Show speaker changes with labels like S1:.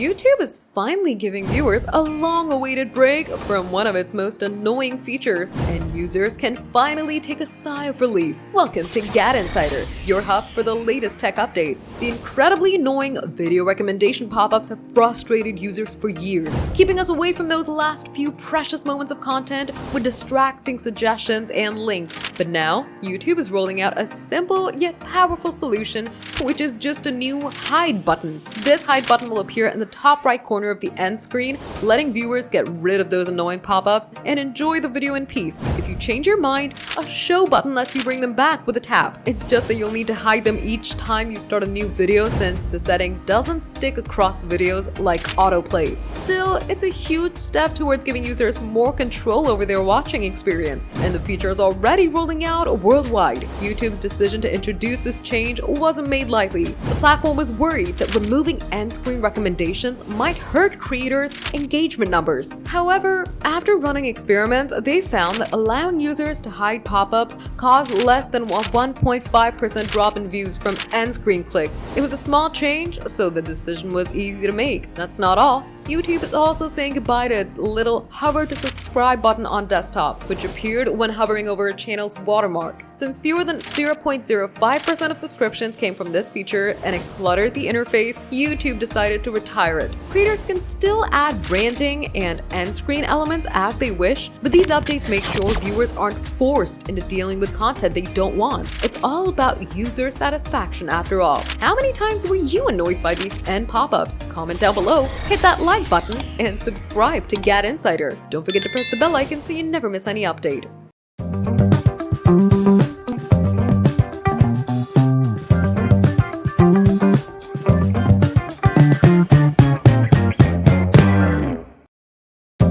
S1: YouTube is finally giving viewers a long-awaited break from one of its most annoying features, and users can finally take a sigh of relief. Welcome to GadInsider, your hub for the latest tech updates. The incredibly annoying video recommendation pop-ups have frustrated users for years, keeping us away from those last few precious moments of content with distracting suggestions and links. But now, YouTube is rolling out a simple yet powerful solution, which is just a new hide button. This hide button will appear in the top right corner of the end screen, letting viewers get rid of those annoying pop-ups and enjoy the video in peace. If you change your mind, a show button lets you bring them back with a tap. It's just that you'll need to hide them each time you start a new video, since the setting doesn't stick across videos like autoplay. Still, it's a huge step towards giving users more control over their watching experience, and the feature is already rolling out worldwide. YouTube's decision to introduce this change wasn't made lightly. The platform was worried that removing end-screen recommendations might hurt creators' engagement numbers. However, after running experiments, they found that allowing users to hide pop-ups caused less than a 1.5% drop in views from end-screen clicks. It was a small change, so the decision was easy to make. That's not all. YouTube is also saying goodbye to its little hover to subscribe button on desktop, which appeared when hovering over a channel's watermark. Since fewer than 0.05% of subscriptions came from this feature and it cluttered the interface, YouTube decided to retire it. Creators can still add branding and end-screen elements as they wish, but these updates make sure viewers aren't forced into dealing with content they don't want. It's all about user satisfaction after all. How many times were you annoyed by these end pop-ups? Comment down below, hit that like button, and subscribe to GadInsider. Don't forget to press the bell icon so you never miss any update.